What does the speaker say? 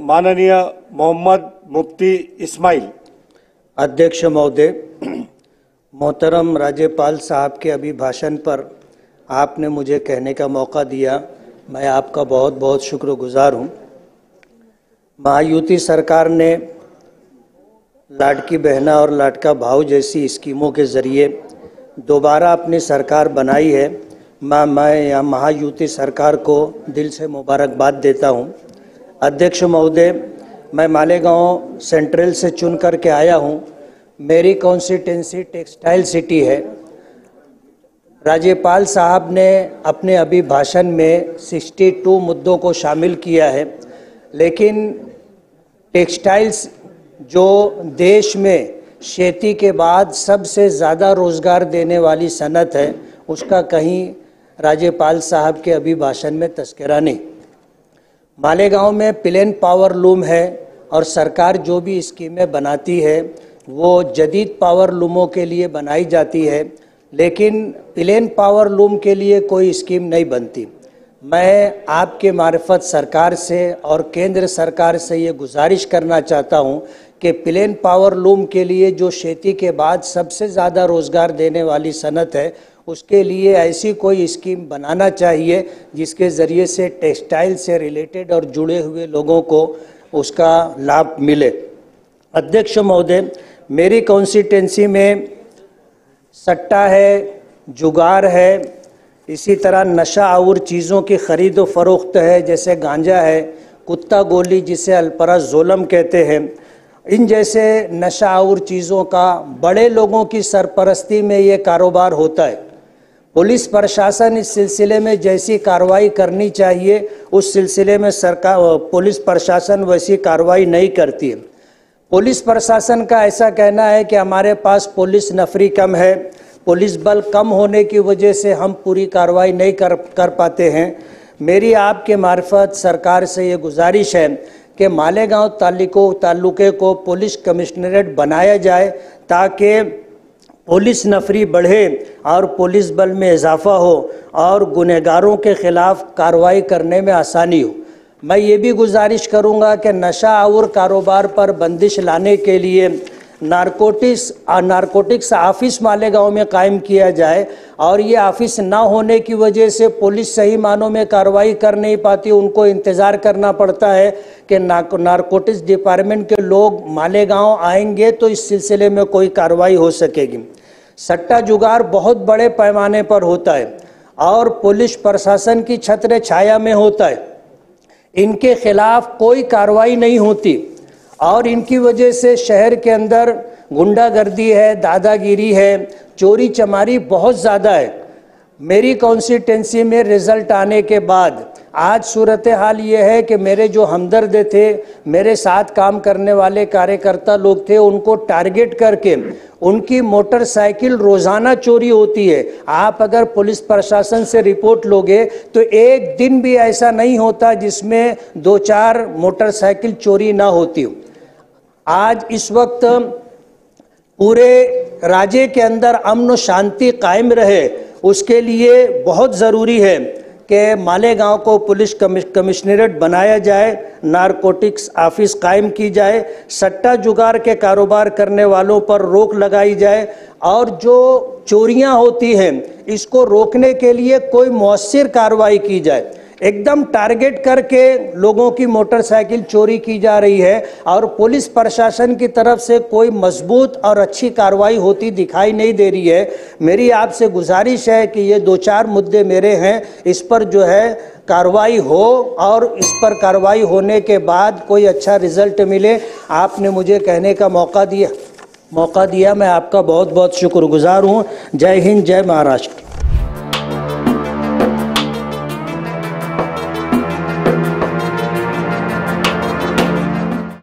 माननीय मोहम्मद मुफ्ती इस्माइल। अध्यक्ष महोदय, मोहतरम राज्यपाल साहब के अभिभाषण पर आपने मुझे कहने का मौका दिया, मैं आपका बहुत बहुत शुक्रगुजार हूँ। महायुति सरकार ने लाडकी बहना और लाडका भाऊ जैसी स्कीमों के ज़रिए दोबारा अपनी सरकार बनाई है। मैं यहाँ महायुति सरकार को दिल से मुबारकबाद देता हूँ। अध्यक्ष महोदय, मैं मालेगांव सेंट्रल से चुन करके आया हूँ। मेरी कॉन्स्टिट्यूंसी टेक्सटाइल सिटी है। राज्यपाल साहब ने अपने अभिभाषण में 62 मुद्दों को शामिल किया है, लेकिन टेक्सटाइल्स जो देश में खेती के बाद सबसे ज़्यादा रोज़गार देने वाली सनत है, उसका कहीं राज्यपाल साहब के अभिभाषण में तस्करा नहीं। मालेगांव में प्लेन पावर लूम है और सरकार जो भी स्कीमें बनाती है वो जदीद पावर लूमों के लिए बनाई जाती है, लेकिन प्लेन पावर लूम के लिए कोई स्कीम नहीं बनती। मैं आपके मार्फत सरकार से और केंद्र सरकार से ये गुजारिश करना चाहता हूँ कि प्लेन पावर लूम के लिए जो खेती के बाद सबसे ज़्यादा रोज़गार देने वाली सनत है, उसके लिए ऐसी कोई स्कीम बनाना चाहिए जिसके ज़रिए से टेक्सटाइल से रिलेटेड और जुड़े हुए लोगों को उसका लाभ मिले। अध्यक्ष महोदय, मेरी कॉन्स्टिट्यूंसी में सट्टा है, जुगार है, इसी तरह नशा और चीज़ों की ख़रीद व फरोख्त है, जैसे गांजा है, कुत्ता गोली जिसे अल्पराज़ोलम कहते हैं। इन जैसे नशा और चीज़ों का बड़े लोगों की सरपरस्ती में ये कारोबार होता है। पुलिस प्रशासन इस सिलसिले में जैसी कार्रवाई करनी चाहिए उस सिलसिले में पुलिस प्रशासन वैसी कार्रवाई नहीं करती है। पुलिस प्रशासन का ऐसा कहना है कि हमारे पास पुलिस नफरी कम है, पुलिस बल कम होने की वजह से हम पूरी कार्रवाई नहीं कर पाते हैं। मेरी आपके मार्फत सरकार से ये गुजारिश है कि मालेगांव तालुके को पुलिस कमिश्नरेट बनाया जाए ताकि पुलिस नफरी बढ़े और पुलिस बल में इजाफा हो और गुनहगारों के ख़िलाफ़ कार्रवाई करने में आसानी हो। मैं ये भी गुजारिश करूँगा कि नशा और कारोबार पर बंदिश लाने के लिए नारकोटिक्स ऑफिस मालेगांव में कायम किया जाए और ये ऑफिस ना होने की वजह से पुलिस सही मानों में कार्रवाई कर नहीं पाती। उनको इंतज़ार करना पड़ता है कि नारकोटिक्स डिपार्टमेंट के लोग मालेगांव आएंगे तो इस सिलसिले में कोई कार्रवाई हो सकेगी। सट्टा जुगार बहुत बड़े पैमाने पर होता है और पुलिस प्रशासन की छत्र छाया में होता है। इनके खिलाफ कोई कार्रवाई नहीं होती और इनकी वजह से शहर के अंदर गुंडागर्दी है, दादागिरी है, चोरी चमारी बहुत ज़्यादा है। मेरी कॉन्स्टिट्यूंसी में रिज़ल्ट आने के बाद आज सूरत हाल ये है कि मेरे जो हमदर्द थे, मेरे साथ काम करने वाले कार्यकर्ता लोग थे, उनको टारगेट करके उनकी मोटरसाइकिल रोज़ाना चोरी होती है। आप अगर पुलिस प्रशासन से रिपोर्ट लोगे तो एक दिन भी ऐसा नहीं होता जिसमें 2-4 मोटरसाइकिल चोरी ना होती हो। आज इस वक्त पूरे राज्य के अंदर अमन और शांति कायम रहे, उसके लिए बहुत ज़रूरी है कि मालेगांव को पुलिस कमिश्नरेट बनाया जाए, नारकोटिक्स ऑफिस कायम की जाए, सट्टा जुगार के कारोबार करने वालों पर रोक लगाई जाए और जो चोरियां होती हैं इसको रोकने के लिए कोई मौसर कार्रवाई की जाए। एकदम टारगेट करके लोगों की मोटरसाइकिल चोरी की जा रही है और पुलिस प्रशासन की तरफ से कोई मजबूत और अच्छी कार्रवाई होती दिखाई नहीं दे रही है। मेरी आपसे गुजारिश है कि ये 2-4 मुद्दे मेरे हैं, इस पर जो है कार्रवाई हो और इस पर कार्रवाई होने के बाद कोई अच्छा रिजल्ट मिले। आपने मुझे कहने का मौका दिया, मैं आपका बहुत बहुत शुक्रगुजार हूँ। जय हिंद, जय महाराष्ट्र।